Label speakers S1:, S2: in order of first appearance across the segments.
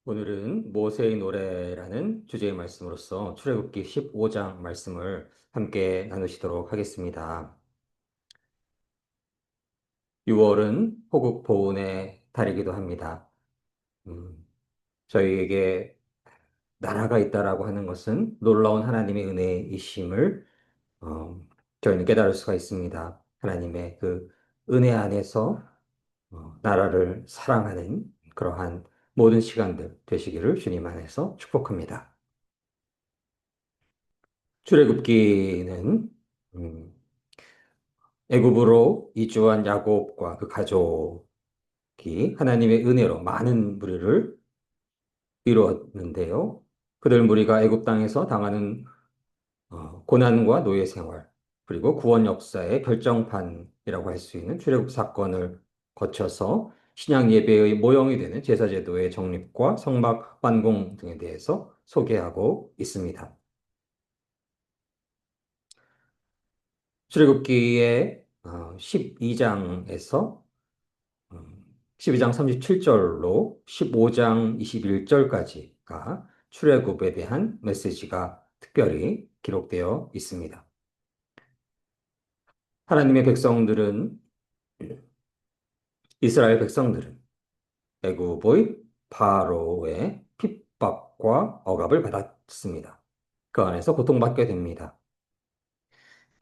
S1: 오늘은 모세의 노래라는 주제의 말씀으로서 출애굽기 15장 말씀을 함께 나누시도록 하겠습니다. 6월은 호국 보훈의 달이기도 합니다. 음, 저희에게 나라가 있다라고 하는 것은 놀라운 하나님의 은혜이심을 어, 저희는 깨달을 수가 있습니다. 하나님의 그 은혜 안에서 나라를 사랑하는 그러한 모든 시간들 되시기를 주님 안에서 축복합니다. 출애굽기는 음, 애굽으로 이주한 야곱과 그 가족이 하나님의 은혜로 많은 무리를 이루었는데요. 그들 무리가 애굽 땅에서 당하는 고난과 노예 생활, 그리고 구원 역사의 결정판이라고 할 수 있는 출애굽 사건을 거쳐서 신약 예배의 모형이 되는 제사제도의 정립과 성막 완공 등에 대해서 소개하고 있습니다. 출애굽기의 12장에서 12장 37절로 15장 21절까지가 출애굽에 대한 메시지가 특별히 기록되어 있습니다. 하나님의 백성들은 이스라엘 백성들은 애굽의 바로의 핍박과 억압을 받았습니다. 그 안에서 고통받게 됩니다.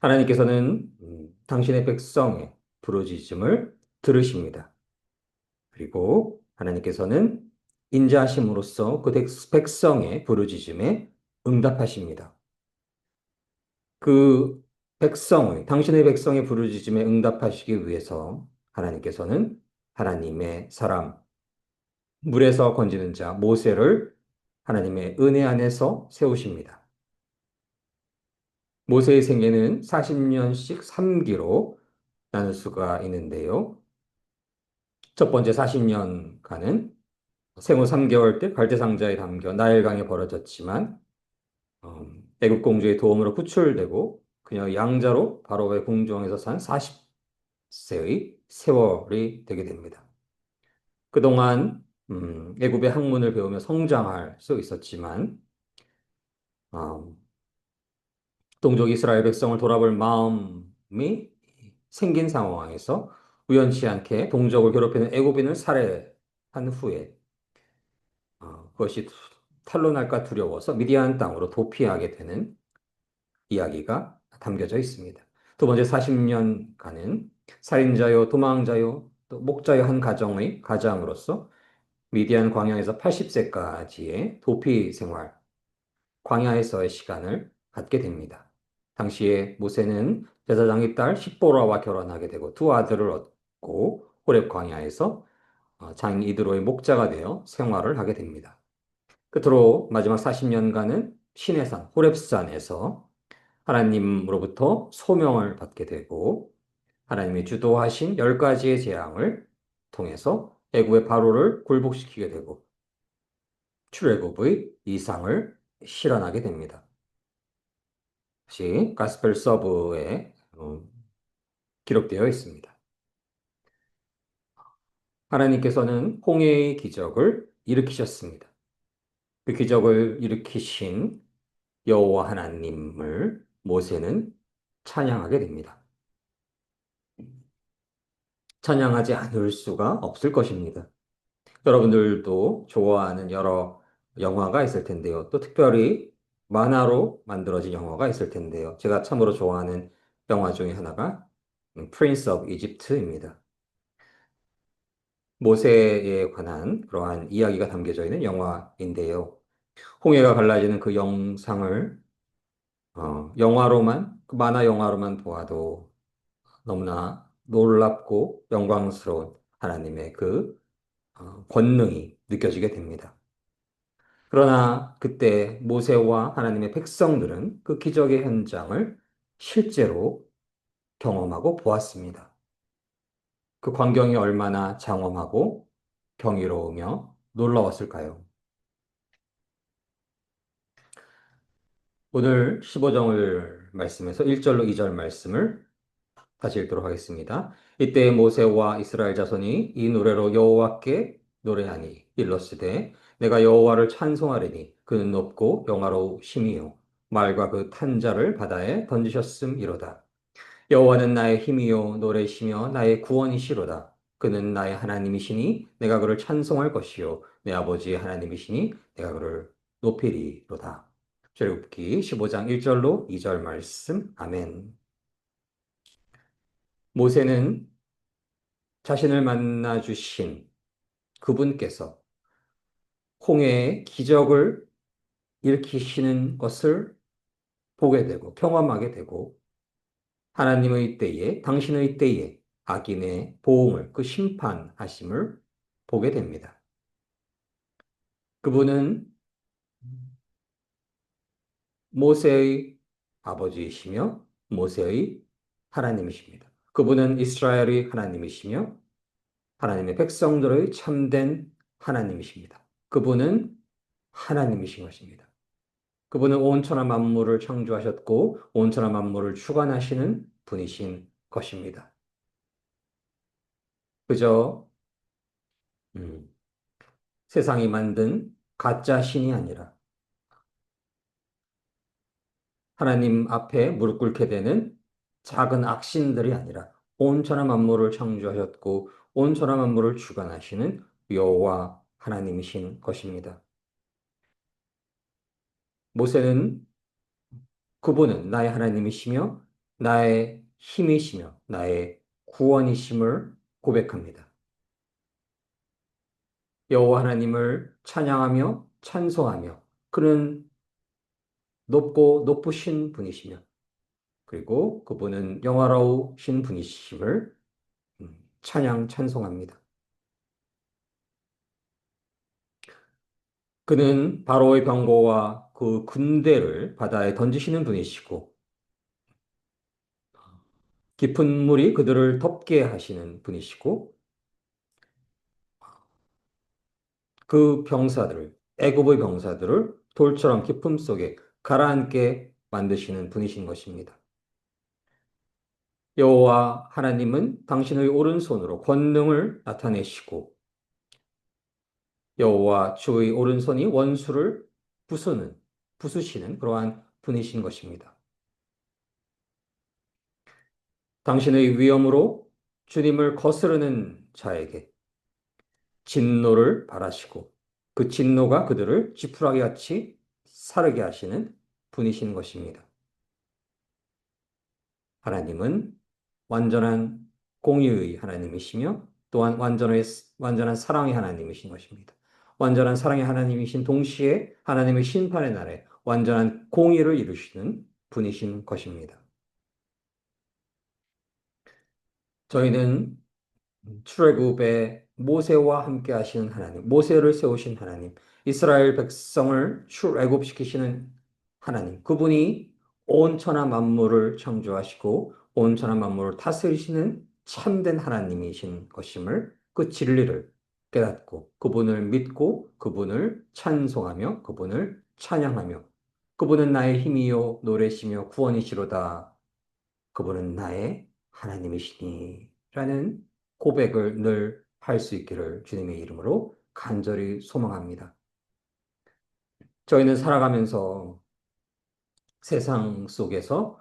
S1: 하나님께서는 당신의 백성의 부르짖음을 들으십니다. 그리고 하나님께서는 인자하심으로써 그 백성의 부르짖음에 응답하십니다. 그 당신의 백성의 부르짖음에 응답하시기 위해서 하나님께서는 하나님의 사람, 물에서 건지는 자, 모세를 하나님의 은혜 안에서 세우십니다. 모세의 생애는 40년씩 3기로 나눌 수가 있는데요. 첫 번째 40년간은 생후 3개월 때 갈대상자에 담겨 나일강에 버려졌지만 애굽 공주의 도움으로 구출되고 그녀의 양자로 바로의 궁정에서 산 40세의 세월이 되게 됩니다. 그동안 애굽의 학문을 배우며 성장할 수 있었지만 어, 동족 이스라엘 백성을 돌아볼 마음이 생긴 상황에서 우연치 않게 동족을 괴롭히는 애굽인을 살해한 후에 그것이 탄로날까 두려워서 미디안 땅으로 도피하게 되는 이야기가 담겨져 있습니다. 두 번째 40년간은 살인자요, 도망자요, 또 목자요 한 가정의 가장으로서 미디안 광야에서 80세까지의 도피 생활, 광야에서의 시간을 갖게 됩니다. 당시에 모세는 제사장의 딸 십보라와 결혼하게 되고 두 아들을 얻고 호렙 광야에서 장인 이드로의 목자가 되어 생활을 하게 됩니다. 끝으로 마지막 40년간은 시내산 호렙산에서 하나님으로부터 소명을 받게 되고 하나님이 주도하신 10가지의 재앙을 통해서 애굽의 바로를 굴복시키게 되고 출애굽의 이상을 실현하게 됩니다. 다시 가스펠 서브에 기록되어 있습니다. 하나님께서는 홍해의 기적을 일으키셨습니다. 그 기적을 일으키신 여호와 하나님을 모세는 찬양하게 됩니다. 찬양하지 않을 수가 없을 것입니다. 여러분들도 좋아하는 여러 영화가 있을 텐데요. 또 특별히 만화로 만들어진 영화가 있을 텐데요. 제가 참으로 좋아하는 영화 중에 하나가 프린스 오브 이집트입니다. 모세에 관한 그러한 이야기가 담겨져 있는 영화인데요. 홍해가 갈라지는 그 영상을 영화로만, 그 만화 영화로만 보아도 너무나 놀랍고 영광스러운 하나님의 그 권능이 느껴지게 됩니다. 그러나 그때 모세와 하나님의 백성들은 그 기적의 현장을 실제로 경험하고 보았습니다. 그 광경이 얼마나 장엄하고 경이로우며 놀라웠을까요? 오늘 15장을 말씀에서 1절로 2절 말씀을 다시 읽도록 하겠습니다. 이때 모세와 이스라엘 자손이 이 노래로 여호와께 노래하니 일러스되 내가 여호와를 찬송하리니 그는 높고 영화로우심이요 말과 그 탄자를 바다에 던지셨음이로다. 여호와는 나의 힘이요 노래시며 나의 구원이시로다. 그는 나의 하나님이시니 내가 그를 찬송할 것이요 내 아버지의 하나님이시니 내가 그를 높이리로다. 출애굽기 15장 1절로 2절 말씀. 아멘. 모세는 자신을 만나 주신 그분께서 홍해의 기적을 일으키시는 것을 보게 되고 경험하게 되고 하나님의 때에 당신의 때에 악인의 보응을 그 심판하심을 보게 됩니다. 그분은 모세의 아버지이시며 모세의 하나님이십니다. 그분은 이스라엘의 하나님이시며 하나님의 백성들의 참된 하나님이십니다. 그분은 하나님이신 것입니다. 그분은 온 천하 만물을 창조하셨고 온 천하 만물을 주관하시는 분이신 것입니다. 그저 음, 세상이 만든 가짜 신이 아니라 하나님 앞에 무릎 꿇게 되는 작은 악신들이 아니라 온 천하 만물을 창조하셨고 온 천하 만물을 주관하시는 여호와 하나님이신 것입니다. 모세는 그분은 나의 하나님이시며 나의 힘이시며 나의 구원이심을 고백합니다. 여호와 하나님을 찬양하며 찬송하며 그는 높고 높으신 분이시며 그리고 그분은 영화로우신 분이심을 찬양 찬송합니다. 그는 바로의 병거와 그 군대를 바다에 던지시는 분이시고 깊은 물이 그들을 덮게 하시는 분이시고 그 병사들을 애굽의 병사들을 돌처럼 깊음 속에 가라앉게 만드시는 분이신 것입니다. 여호와 하나님은 당신의 오른손으로 권능을 나타내시고 여호와 주의 오른손이 원수를 부수시는 그러한 분이신 것입니다. 당신의 위엄으로 주님을 거스르는 자에게 진노를 발하시고 그 진노가 그들을 지푸라기 같이 사르게 하시는 분이신 것입니다. 하나님은 완전한 공의의 하나님이시며 또한 완전한 사랑의 하나님이신 것입니다. 완전한 사랑의 하나님이신 동시에 하나님의 심판의 날에 완전한 공의를 이루시는 분이신 것입니다. 저희는 출애굽의 모세와 함께 하시는 하나님, 모세를 세우신 하나님, 이스라엘 백성을 출애굽시키시는 하나님, 그분이 온 천하 만물을 창조하시고 온 천하 만물을 다스리시는 참된 하나님이신 것임을 그 진리를 깨닫고 그분을 믿고 그분을 찬송하며 그분을 찬양하며 그분은 나의 힘이요 노래시며 구원이시로다. 그분은 나의 하나님이시니 라는 고백을 늘 할 수 있기를 주님의 이름으로 간절히 소망합니다. 저희는 살아가면서 세상 속에서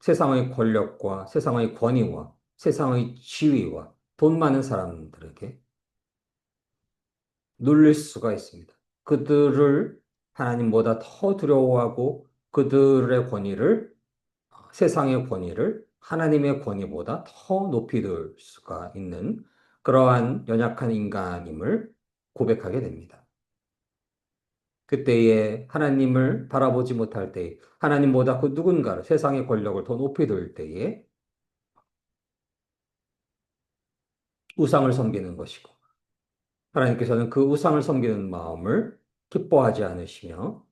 S1: 세상의 권력과 세상의 권위와 세상의 지위와 돈 많은 사람들에게 눌릴 수가 있습니다. 그들을 하나님보다 더 두려워하고 그들의 권위를 세상의 권위를 하나님의 권위보다 더 높이 들 수가 있는 그러한 연약한 인간임을 고백하게 됩니다. 그때에 하나님을 바라보지 못할 때, 하나님보다 그 누군가를 세상의 권력을 더 높이 들 때에 우상을 섬기는 것이고, 하나님께서는 그 우상을 섬기는 마음을 기뻐하지 않으시며,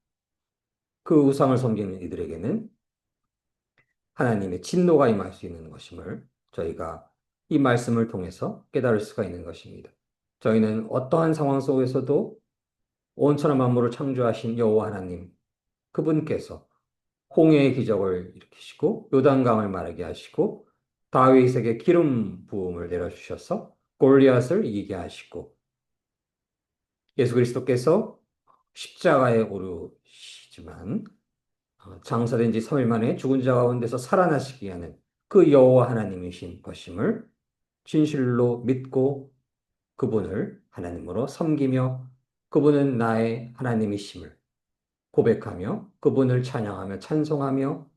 S1: 그 우상을 섬기는 이들에게는 하나님의 진노가 임할 수 있는 것임을 저희가 이 말씀을 통해서 깨달을 수가 있는 것입니다. 저희는 어떠한 상황 속에서도 온천한 만물을 창조하신 여호와 하나님, 그분께서 홍해의 기적을 일으키시고 요단강을 마르게 하시고 다윗에게 기름 부음을 내려주셔서 골리앗을 이기게 하시고 예수 그리스도께서 십자가에 오르시지만 장사된 지 3일 만에 죽은 자 가운데서 살아나시게 하는 그 여호와 하나님이신 것임을 진실로 믿고 그분을 하나님으로 섬기며 그분은 나의 하나님이심을 고백하며 그분을 찬양하며 찬송하며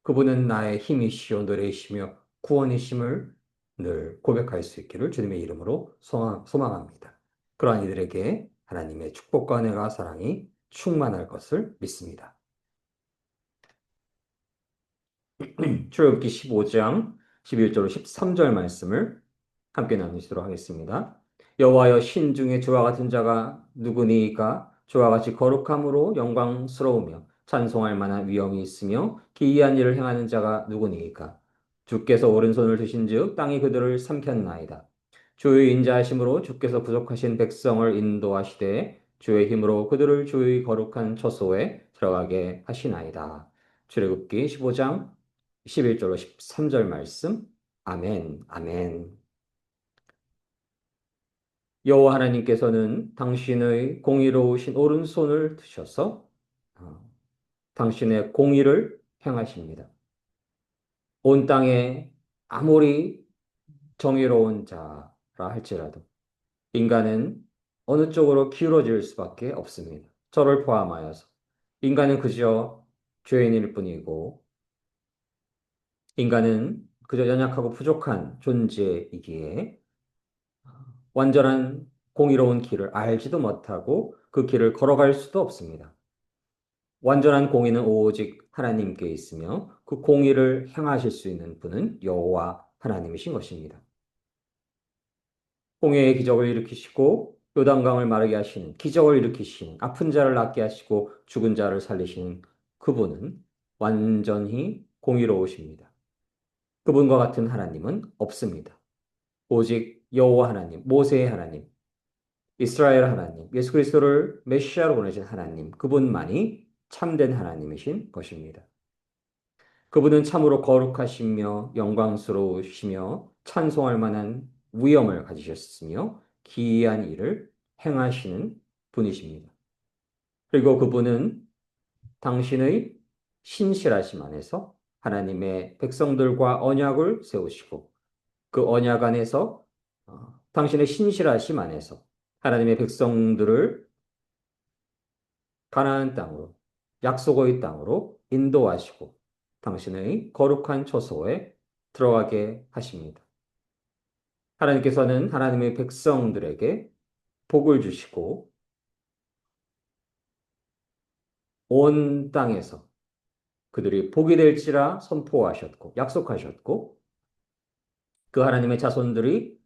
S1: 그분은 나의 힘이시요 노래이시며 구원이심을 늘 고백할 수 있기를 주님의 이름으로 소망합니다. 그러한 이들에게 하나님의 축복과 은혜가 사랑이 충만할 것을 믿습니다. 출애굽기 15장 11절로 13절 말씀을 함께 나누시도록 하겠습니다. 여호와여 신중에 주와 같은 자가 누구니이까 주와 같이 거룩함으로 영광스러우며 찬송할 만한 위엄이 있으며 기이한 일을 행하는 자가 누구니이까 주께서 오른손을 드신즉 땅이 그들을 삼켰나이다. 주의 인자하심으로 주께서 부족하신 백성을 인도하시되 주의 힘으로 그들을 주의 거룩한 처소에 들어가게 하시나이다. 출애굽기 15장 11절로 13절 말씀. 아멘, 아멘. 여호와 하나님께서는 당신의 공의로우신 오른손을 드셔서 어, 당신의 공의를 행하십니다. 온 땅에 아무리 정의로운 자라 할지라도 인간은 어느 쪽으로 기울어질 수밖에 없습니다. 저를 포함하여서 인간은 그저 죄인일 뿐이고 인간은 그저 연약하고 부족한 존재이기에 완전한 공의로운 길을 알지도 못하고 그 길을 걸어갈 수도 없습니다. 완전한 공의는 오직 하나님께 있으며 그 공의를 행하실 수 있는 분은 여호와 하나님이신 것입니다. 홍해의 기적을 일으키시고 요단강을 마르게 하시는 기적을 일으키시는 아픈 자를 낫게 하시고 죽은 자를 살리시는 그분은 완전히 공의로우십니다. 그분과 같은 하나님은 없습니다. 오직 여호와 하나님, 모세의 하나님, 이스라엘 하나님, 예수 그리스도를 메시아로 보내신 하나님, 그분만이 참된 하나님이신 것입니다. 그분은 참으로 거룩하시며 영광스러우시며 찬송할 만한 위엄을 가지셨으며 기이한 일을 행하시는 분이십니다. 그리고 그분은 당신의 신실하심 안에서 하나님의 백성들과 언약을 세우시고 그 언약 안에서 당신의 신실하심 안에서 하나님의 백성들을 가나안 땅으로 약속의 땅으로 인도하시고 당신의 거룩한 처소에 들어가게 하십니다. 하나님께서는 하나님의 백성들에게 복을 주시고 온 땅에서 그들이 복이 될지라 선포하셨고 약속하셨고 그 하나님의 자손들이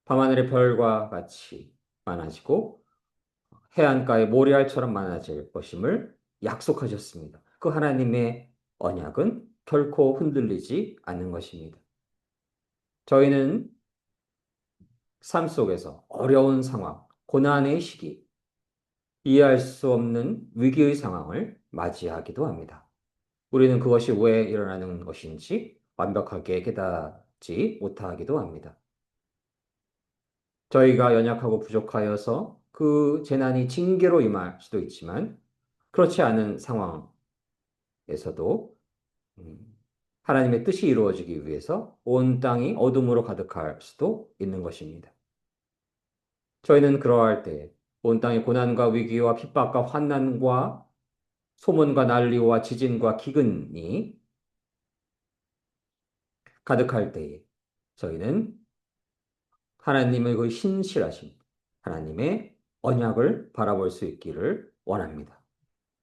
S1: 밤하늘의 별과 같이 많아지고 해안가의 모래알처럼 많아질 것임을 약속하셨습니다. 그 하나님의 언약은 결코 흔들리지 않는 것입니다. 저희는 삶 속에서 어려운 상황, 고난의 시기, 이해할 수 없는 위기의 상황을 맞이하기도 합니다. 우리는 그것이 왜 일어나는 것인지 완벽하게 깨닫지 못하기도 합니다. 저희가 연약하고 부족하여서 그 재난이 징계로 임할 수도 있지만 그렇지 않은 상황에서도 하나님의 뜻이 이루어지기 위해서 온 땅이 어둠으로 가득할 수도 있는 것입니다. 저희는 그러할 때 온 땅의 고난과 위기와 핍박과 환난과 소문과 난리와 지진과 기근이 가득할 때에 저희는 하나님의 그 신실하심, 하나님의 언약을 바라볼 수 있기를 원합니다.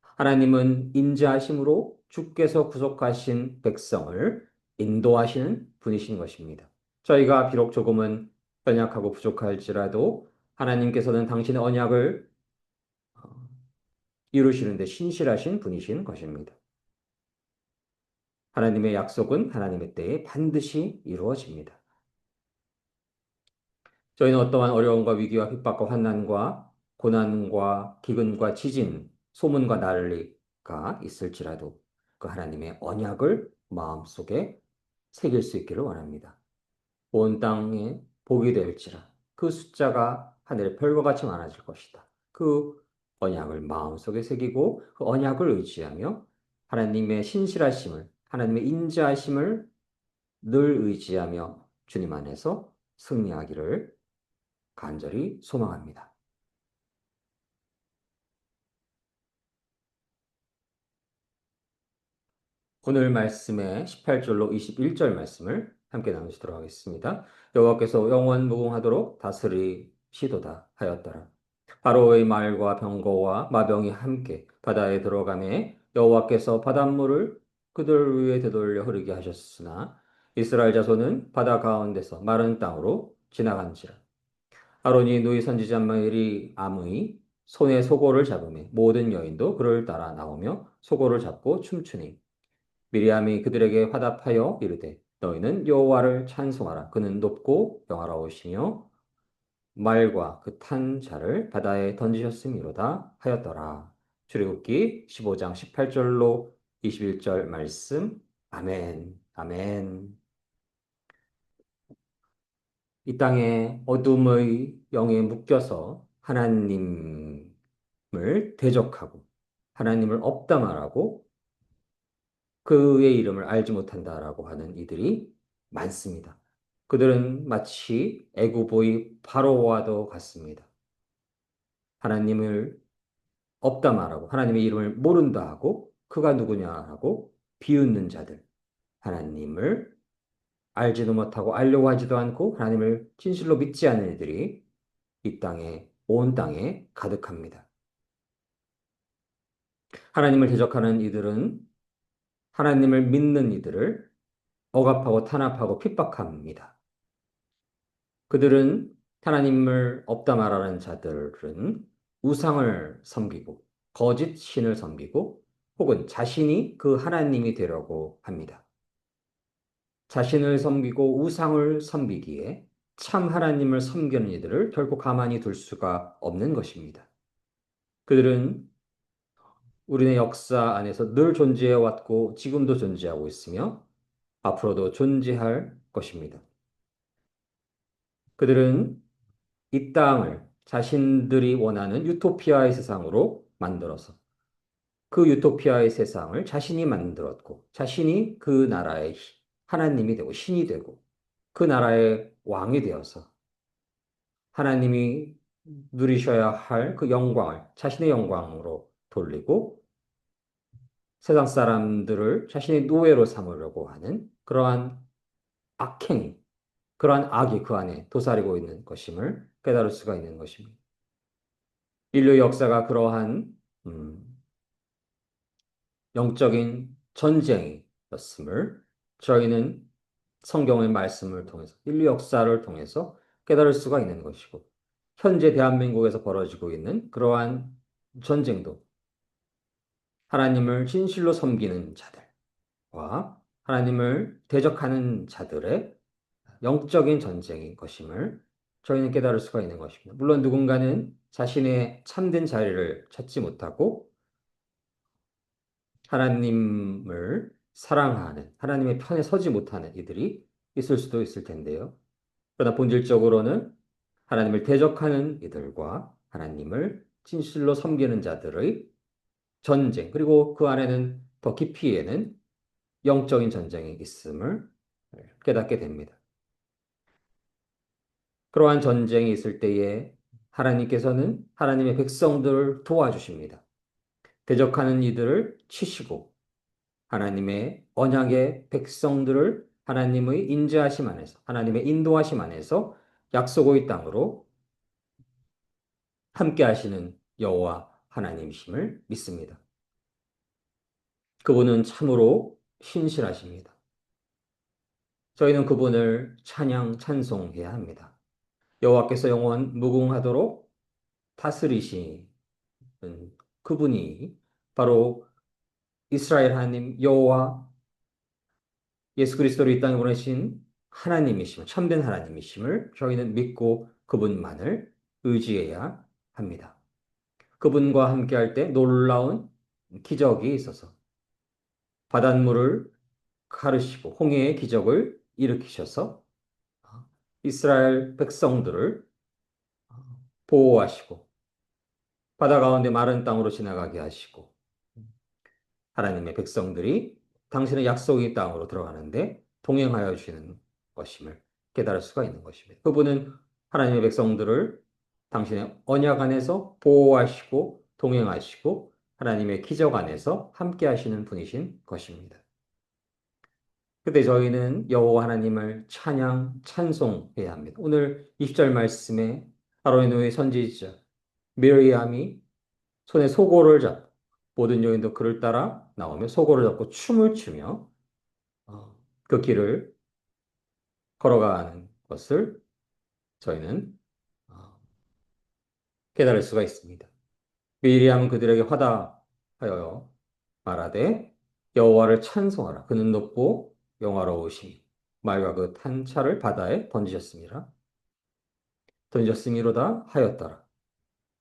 S1: 하나님은 인자하심으로 주께서 구속하신 백성을 인도하시는 분이신 것입니다. 저희가 비록 조금은 연약하고 부족할지라도 하나님께서는 당신의 언약을 이루시는데 신실하신 분이신 것입니다. 하나님의 약속은 하나님의 때에 반드시 이루어집니다. 저희는 어떠한 어려움과 위기와 핍박과 환난과 고난과 기근과 지진, 소문과 난리가 있을지라도 그 하나님의 언약을 마음속에 새길 수 있기를 원합니다. 온 땅에 복이 될지라 그 숫자가 하늘의 별과 같이 많아질 것이다. 그 언약을 마음속에 새기고 그 언약을 의지하며 하나님의 신실하심을, 하나님의 인자하심을 늘 의지하며 주님 안에서 승리하기를 간절히 소망합니다. 오늘 말씀의 18절로 21절 말씀을 함께 나누시도록 하겠습니다. 여호와께서 영원 무궁하도록 다스리시도다 하였더라. 바로의 말과 병거와 마병이 함께 바다에 들어가매 여호와께서 바닷물을 그들 위에 되돌려 흐르게 하셨으나 이스라엘 자손은 바다 가운데서 마른 땅으로 지나간지라. 아론이 누이 선지자 마리 암의 손에 소고를 잡으매 모든 여인도 그를 따라 나오며 소고를 잡고 춤추니 미리암이 그들에게 화답하여 이르되 너희는 여호와를 찬송하라. 그는 높고 영화로우시며 말과 그 탄 자를 바다에 던지셨음이로다 하였더라. 출애굽기 15장 18절로 21절 말씀. 아멘. 아멘. 이 땅에 어둠의 영에 묶여서 하나님을 대적하고 하나님을 없다 말하고 그의 이름을 알지 못한다라고 하는 이들이 많습니다. 그들은 마치 애굽의 바로와도 같습니다. 하나님을 없다 말하고 하나님의 이름을 모른다 하고 그가 누구냐라고 비웃는 자들, 하나님을 알지도 못하고 알려고 하지도 않고 하나님을 진실로 믿지 않는 이들이 이 땅에 온 땅에 가득합니다. 하나님을 대적하는 이들은 하나님을 믿는 이들을 억압하고 탄압하고 핍박합니다. 그들은 하나님을 없다 말하는 자들은 우상을 섬기고 거짓 신을 섬기고 혹은 자신이 그 하나님이 되려고 합니다. 자신을 섬기고 우상을 섬기기에 참 하나님을 섬기는 이들을 결코 가만히 둘 수가 없는 것입니다. 그들은 우리의 역사 안에서 늘 존재해 왔고 지금도 존재하고 있으며 앞으로도 존재할 것입니다. 그들은 이 땅을 자신들이 원하는 유토피아의 세상으로 만들어서 그 유토피아의 세상을 자신이 만들었고 자신이 그 나라의 하나님이 되고 신이 되고 그 나라의 왕이 되어서 하나님이 누리셔야 할 그 영광을 자신의 영광으로 돌리고 세상 사람들을 자신의 노예로 삼으려고 하는 그러한 악행이, 그러한 악이 그 안에 도사리고 있는 것임을 깨달을 수가 있는 것입니다. 인류 역사가 그러한 영적인 전쟁이었음을 저희는 성경의 말씀을 통해서 인류 역사를 통해서 깨달을 수가 있는 것이고 현재 대한민국에서 벌어지고 있는 그러한 전쟁도 하나님을 진실로 섬기는 자들과 하나님을 대적하는 자들의 영적인 전쟁인 것임을 저희는 깨달을 수가 있는 것입니다. 물론 누군가는 자신의 참된 자리를 찾지 못하고 하나님을 사랑하는, 하나님의 편에 서지 못하는 이들이 있을 수도 있을 텐데요. 그러나 본질적으로는 하나님을 대적하는 이들과 하나님을 진실로 섬기는 자들의 전쟁, 그리고 그 안에는 더 깊이에는 영적인 전쟁이 있음을 깨닫게 됩니다. 그러한 전쟁이 있을 때에 하나님께서는 하나님의 백성들을 도와주십니다. 대적하는 이들을 치시고 하나님의 언약의 백성들을 하나님의 인자하심 안에서, 하나님의 인도하심 안에서 약속의 땅으로 함께 하시는 여호와 하나님이심을 믿습니다. 그분은 참으로 신실하십니다. 저희는 그분을 찬양, 찬송해야 합니다. 여호와께서 영원 무궁하도록 다스리시는 그분이 바로 이스라엘 하나님 여호와 예수 그리스도를 이 땅에 보내신 하나님이심을, 참된 하나님이심을 저희는 믿고 그분만을 의지해야 합니다. 그분과 함께할 때 놀라운 기적이 있어서 바닷물을 가르시고 홍해의 기적을 일으키셔서 이스라엘 백성들을 보호하시고 바다 가운데 마른 땅으로 지나가게 하시고 하나님의 백성들이 당신의 약속의 땅으로 들어가는데 동행하여 주시는 것임을 깨달을 수가 있는 것입니다. 그분은 하나님의 백성들을 당신의 언약 안에서 보호하시고 동행하시고 하나님의 기적 안에서 함께 하시는 분이신 것입니다. 그때 저희는 여호와 하나님을 찬양, 찬송해야 합니다. 오늘 20절 말씀에 아론의 노예 선지자 미리암이 손에 소고를 잡고 모든 여인도 그를 따라 나오며 소고를 잡고 춤을 추며 그 길을 걸어가는 것을 저희는 어, 깨달을 수가 있습니다. 미리암은 그들에게 화답하여 말하되 여호와를 찬송하라. 그는 높고 영화로우시니 말과 그 탄 차를 바다에 던지셨습니다. 던졌음이로다 하였더라.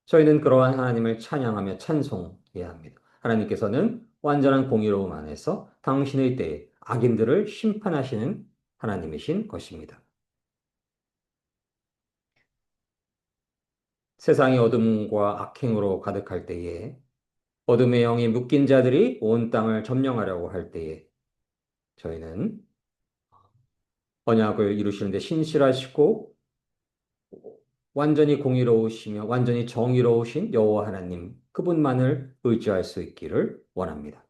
S1: 저희는 그러한 하나님을 찬양하며 찬송해야 합니다. 하나님께서는 완전한 공의로움 안에서 당신의 때에 악인들을 심판하시는 하나님이신 것입니다. 세상이 어둠과 악행으로 가득할 때에 어둠의 영이 묶인 자들이 온 땅을 점령하려고 할 때에 저희는 언약을 이루시는데 신실하시고 완전히 공의로우시며 완전히 정의로우신 여호와 하나님 그분만을 의지할 수 있기를 원합니다.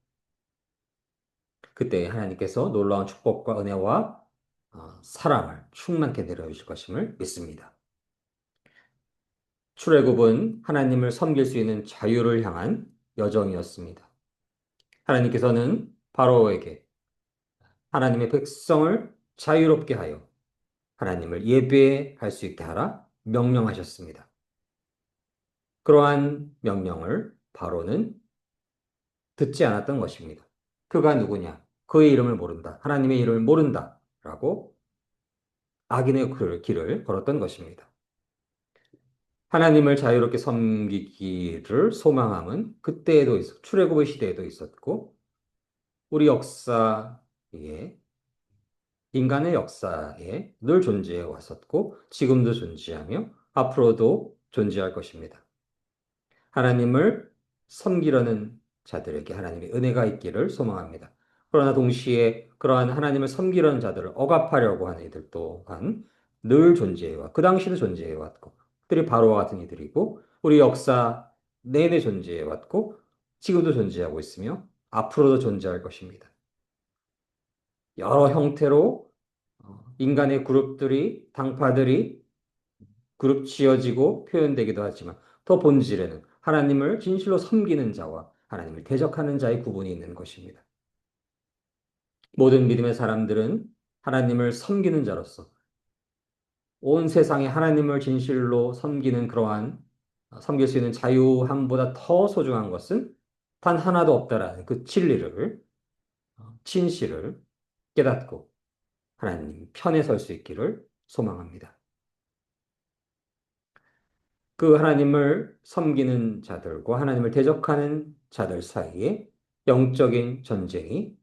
S1: 그때 하나님께서 놀라운 축복과 은혜와 사랑을 충만케 내려주실 것임을 믿습니다. 출애굽은 하나님을 섬길 수 있는 자유를 향한 여정이었습니다. 하나님께서는 바로에게 하나님의 백성을 자유롭게 하여 하나님을 예배할 수 있게 하라 명령하셨습니다. 그러한 명령을 바로는 듣지 않았던 것입니다. 그가 누구냐? 그의 이름을 모른다. 하나님의 이름을 모른다. 라고 악인의 길을 걸었던 것입니다. 하나님을 자유롭게 섬기기를 소망함은 그때에도 출애굽의 시대에도 있었고 우리 역사에 인간의 역사에 늘 존재해 왔었고 지금도 존재하며 앞으로도 존재할 것입니다. 하나님을 섬기려는 자들에게 하나님의 은혜가 있기를 소망합니다. 그러나 동시에 그러한 하나님을 섬기려는 자들을 억압하려고 하는 이들 또한 늘 존재해왔고 그 당시도 존재해왔고 그들이 바로와 같은 이들이고 우리 역사 내내 존재해왔고 지금도 존재하고 있으며 앞으로도 존재할 것입니다. 여러 형태로 인간의 그룹들이 당파들이 그룹 지어지고 표현되기도 하지만 더 본질에는 하나님을 진실로 섬기는 자와 하나님을 대적하는 자의 구분이 있는 것입니다. 모든 믿음의 사람들은 하나님을 섬기는 자로서 온 세상에 하나님을 진실로 섬기는 그러한 섬길 수 있는 자유함보다 더 소중한 것은 단 하나도 없다라는 그 진리를 진실을 깨닫고 하나님 편에 설 수 있기를 소망합니다. 그 하나님을 섬기는 자들과 하나님을 대적하는 자들 사이에 영적인 전쟁이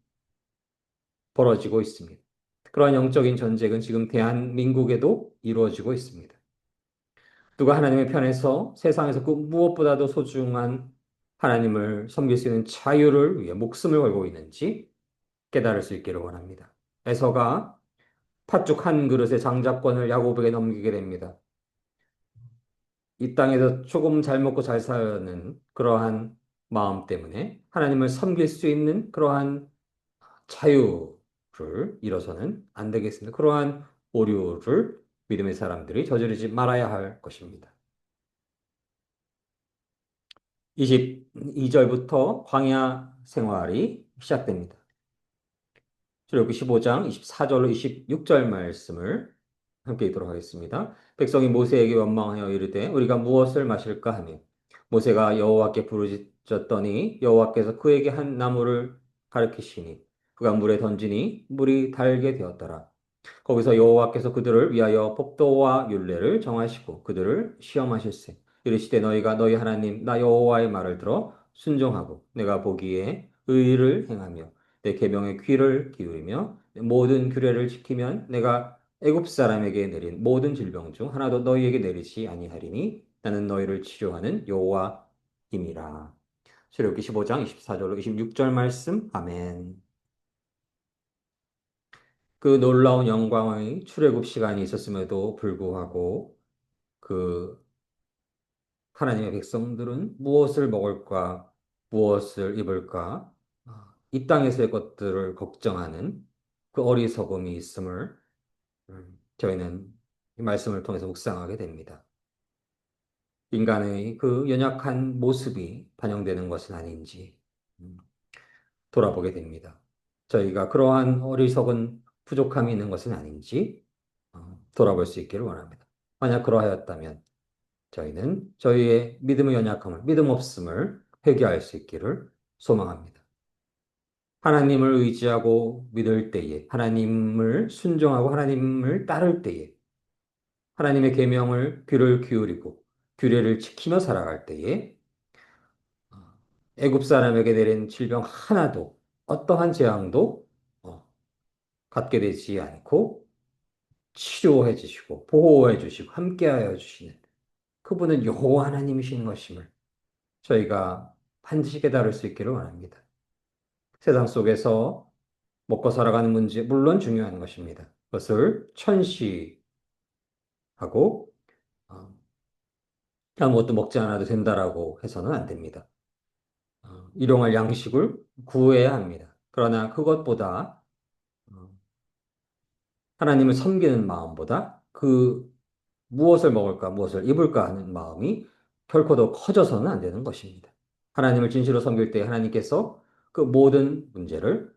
S1: 벌어지고 있습니다. 그러한 영적인 전쟁은 지금 대한민국에도 이루어지고 있습니다. 누가 하나님의 편에서 세상에서 그 무엇보다도 소중한 하나님을 섬길 수 있는 자유를 위해 목숨을 걸고 있는지 깨달을 수 있기를 원합니다. 에서가 팥죽 한 그릇의 장자권을 야곱에게 넘기게 됩니다. 이 땅에서 조금 잘 먹고 잘 사는 그러한 마음 때문에 하나님을 섬길 수 있는 그러한 자유를 잃어서는 안 되겠습니다. 그러한 오류를 믿음의 사람들이 저지르지 말아야 할 것입니다. 22절부터 광야 생활이 시작됩니다. 출애굽기 15장 24절로 26절 말씀을 함께 읽도록 하겠습니다. 백성이 모세에게 원망하여 이르되 우리가 무엇을 마실까 하며 모세가 여호와께 부르짖었더니 여호와께서 그에게 한 나무를 가리키시니 그가 물에 던지니 물이 달게 되었더라. 거기서 여호와께서 그들을 위하여 법도와 율례를 정하시고 그들을 시험하실세. 이르시되 너희가 너희 하나님 나 여호와의 말을 들어 순종하고 내가 보기에 의를 행하며 내 계명에 귀를 기울이며 모든 규례를 지키면 내가 애굽 사람에게 내린 모든 질병 중 하나도 너희에게 내리지 아니하리니 나는 너희를 치료하는 여호와임이라. 출애굽기 15장 24절로 26절 말씀. 아멘. 그 놀라운 영광의 출애굽 시간이 있었음에도 불구하고 그 하나님의 백성들은 무엇을 먹을까, 무엇을 입을까, 이 땅에서의 것들을 걱정하는 그 어리석음이 있음을 저희는 이 말씀을 통해서 묵상하게 됩니다. 인간의 그 연약한 모습이 반영되는 것은 아닌지 음, 돌아보게 됩니다. 저희가 그러한 어리석은 부족함이 있는 것은 아닌지 돌아볼 수 있기를 원합니다. 만약 그러하였다면 저희는 저희의 믿음의 연약함을, 믿음 없음을 회개할 수 있기를 소망합니다. 하나님을 의지하고 믿을 때에, 하나님을 순종하고 하나님을 따를 때에, 하나님의 계명을 귀를 기울이고 규례를 지키며 살아갈 때에 애굽 사람에게 내린 질병 하나도 어떠한 재앙도 갖게 되지 않고 치료해 주시고 보호해 주시고 함께하여 주시는 그분은 여호와 하나님이신 것임을 저희가 반드시 깨달을 수 있기를 원합니다. 세상 속에서 먹고 살아가는 문제 물론 중요한 것입니다. 그것을 천시하고 어, 아무것도 먹지 않아도 된다라고 해서는 안 됩니다. 일용할 양식을 구해야 합니다. 그러나 그것보다 어, 하나님을 섬기는 마음보다 그 무엇을 먹을까, 무엇을 입을까 하는 마음이 결코 더 커져서는 안 되는 것입니다. 하나님을 진실로 섬길 때 하나님께서 그 모든 문제를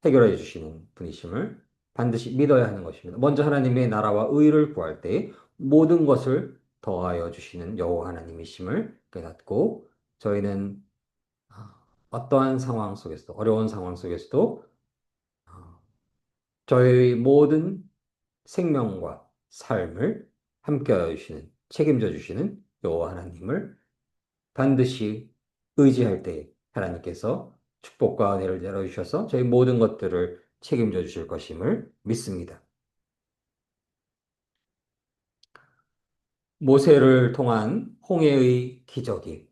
S1: 해결해 주시는 분이심을 반드시 믿어야 하는 것입니다. 먼저 하나님의 나라와 의를 구할 때 모든 것을 더하여 주시는 여호와 하나님이심을 깨닫고 저희는 어떠한 상황 속에서도 어려운 상황 속에서도 어, 저희 모든 생명과 삶을 함께하여 주시는 책임져 주시는 여호와 하나님을 반드시 의지할 때 하나님께서 축복과 은혜를 내려주셔서 저희 모든 것들을 책임져 주실 것임을 믿습니다. 모세를 통한 홍해의 기적이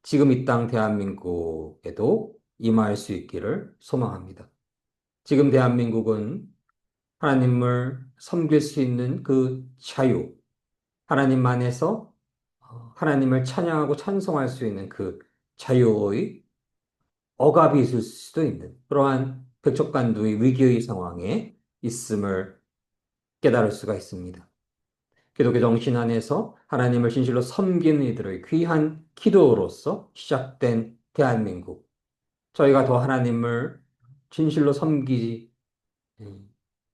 S1: 지금 이 땅 대한민국에도 임할 수 있기를 소망합니다. 지금 대한민국은 하나님을 섬길 수 있는 그 자유, 하나님 안에서 하나님을 찬양하고 찬송할 수 있는 그 자유의 억압이 있을 수도 있는 그러한 백척간두의 위기의 상황에 있음을 깨달을 수가 있습니다. 기독교 정신 안에서 하나님을 진실로 섬기는 이들의 귀한 기도로서 시작된 대한민국. 저희가 더 하나님을 진실로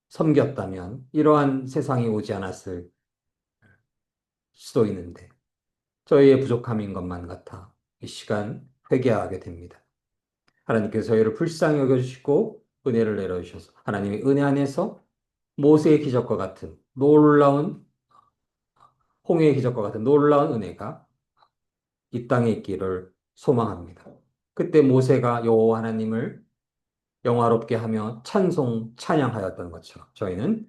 S1: 섬겼다면 이러한 세상이 오지 않았을 수도 있는데 저희의 부족함인 것만 같아 이 시간 회개하게 됩니다. 하나님께서 저희를 불쌍히 여겨주시고 은혜를 내려주셔서 하나님의 은혜 안에서 모세의 기적과 같은 놀라운 홍해의 기적과 같은 놀라운 은혜가 이 땅에 있기를 소망합니다. 그때 모세가 여호와 하나님을 영화롭게 하며 찬양하였던 것처럼 저희는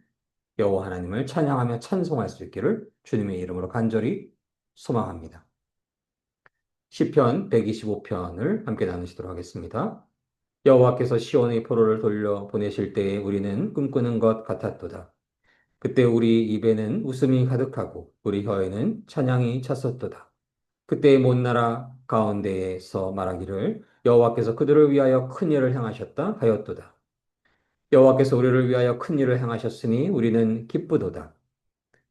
S1: 여호와 하나님을 찬양하며 찬송할 수 있기를 주님의 이름으로 간절히 소망합니다. 시편 125편을 함께 나누시도록 하겠습니다. 여호와께서 시온의 포로를 돌려 보내실 때에 우리는 꿈꾸는 것 같았도다. 그때 우리 입에는 웃음이 가득하고 우리 혀에는 찬양이 찼었도다. 그때 못 나라 가운데에서 말하기를 여호와께서 그들을 위하여 큰 일을 행하셨다 하였도다. 여호와께서 우리를 위하여 큰 일을 행하셨으니 우리는 기쁘도다.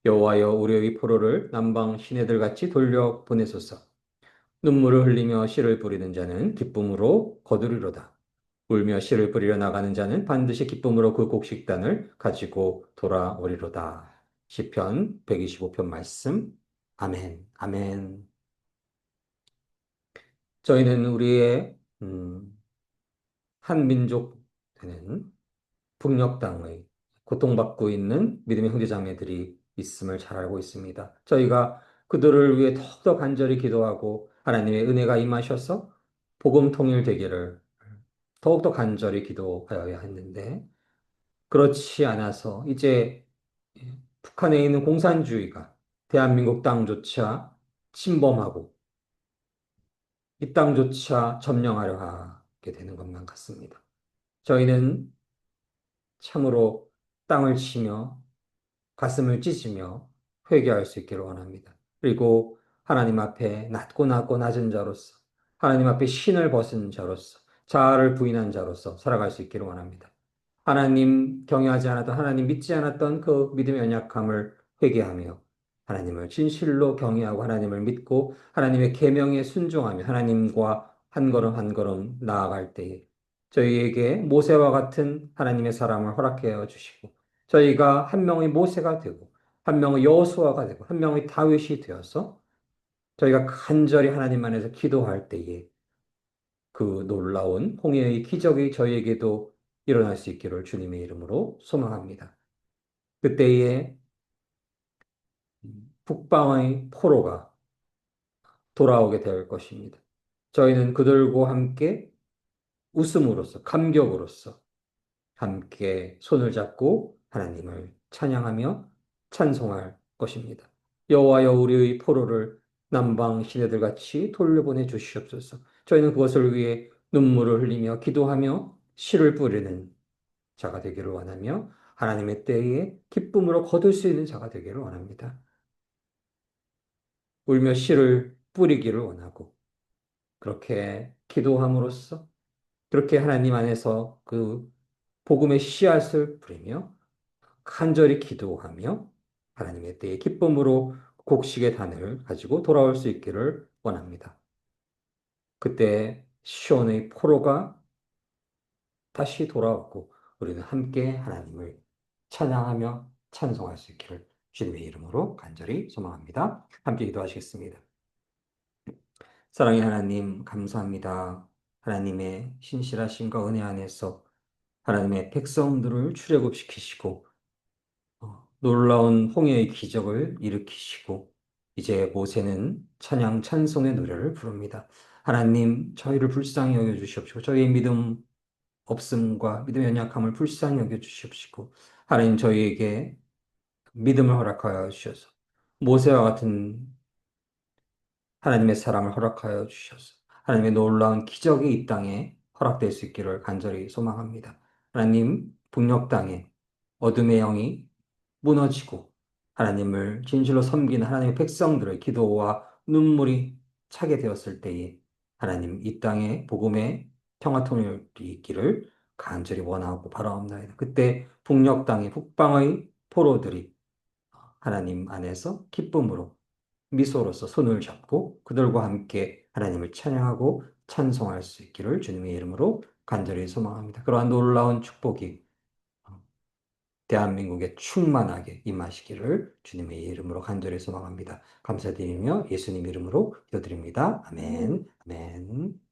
S1: 여호와여 우리의 포로를 남방 시내들 같이 돌려 보내소서. 눈물을 흘리며 씨를 뿌리는 자는 기쁨으로 거두리로다. 울며 씨를 뿌리려 나가는 자는 반드시 기쁨으로 그 곡식단을 가지고 돌아오리로다. 시편 125편 말씀. 아멘, 아멘. 저희는 우리의 한 민족 되는 북녘 땅의 고통받고 있는 믿음의 형제자매들이 있음을 잘 알고 있습니다. 저희가 그들을 위해 더욱더 간절히 기도하고 하나님의 은혜가 임하셔서 복음 통일되기를 더욱더 간절히 기도하여야 했는데 그렇지 않아서 이제 북한에 있는 공산주의가 대한민국 땅조차 침범하고 이 땅조차 점령하려 하게 되는 것만 같습니다. 저희는 참으로 땅을 치며 가슴을 찢으며 회개할 수 있기를 원합니다. 그리고 하나님 앞에 낮고 낮은 자로서 하나님 앞에 신을 벗은 자로서 자아를 부인한 자로서 살아갈 수 있기를 원합니다. 하나님 경외하지 않았던 하나님 믿지 않았던 그 믿음의 연약함을 회개하며 하나님을 진실로 경외하고 하나님을 믿고 하나님의 계명에 순종하며 하나님과 한 걸음 한 걸음 나아갈 때에 저희에게 모세와 같은 하나님의 사람을 허락하여 주시고 저희가 한 명의 모세가 되고 한 명의 여호수아가 되고 한 명의 다윗이 되어서 저희가 간절히 하나님 안에서 기도할 때에 그 놀라운 홍해의 기적이 저희에게도 일어날 수 있기를 주님의 이름으로 소망합니다. 그때에 북방의 포로가 돌아오게 될 것입니다. 저희는 그들과 함께 웃음으로써 감격으로써 함께 손을 잡고 하나님을 찬양하며 찬송할 것입니다. 여호와여 우리의 포로를 남방 시내들 같이 돌려보내 주시옵소서. 저희는 그것을 위해 눈물을 흘리며 기도하며 씨를 뿌리는 자가 되기를 원하며 하나님의 때에 기쁨으로 거둘 수 있는 자가 되기를 원합니다. 울며 씨를 뿌리기를 원하고 그렇게 기도함으로써 그렇게 하나님 안에서 그 복음의 씨앗을 뿌리며 간절히 기도하며 하나님의 때에 기쁨으로 곡식의 단을 가지고 돌아올 수 있기를 원합니다. 그때 시온의 포로가 다시 돌아왔고 우리는 함께 하나님을 찬양하며 찬송할 수 있기를 주님의 이름으로 간절히 소망합니다. 함께 기도하시겠습니다. 사랑의 하나님 감사합니다. 하나님의 신실하심과 은혜 안에서 하나님의 백성들을 출애굽시키시고 놀라운 홍해의 기적을 일으키시고 이제 모세는 찬양 찬송의 노래를 부릅니다. 하나님 저희를 불쌍히 여겨 주시옵시고 저희의 믿음 없음과 믿음의 연약함을 불쌍히 여겨 주시옵시고 하나님 저희에게 믿음을 허락하여 주셔서 모세와 같은 하나님의 사랑을 허락하여 주셔서 하나님의 놀라운 기적이 이 땅에 허락될 수 있기를 간절히 소망합니다. 하나님 북녘 땅에 어둠의 영이 무너지고 하나님을 진실로 섬기는 하나님의 백성들의 기도와 눈물이 차게 되었을 때에 하나님 이 땅에 복음의 평화통일이 있기를 간절히 원하고 바라옵나이다. 그때 북녘 땅의 북방의 포로들이 하나님 안에서 기쁨으로 미소로서 손을 잡고 그들과 함께 하나님을 찬양하고 찬송할 수 있기를 주님의 이름으로 간절히 소망합니다. 그러한 놀라운 축복이 대한민국에 충만하게 임하시기를 주님의 이름으로 간절히 소망합니다. 감사드리며 예수님 이름으로 기도드립니다. 아멘. 아멘.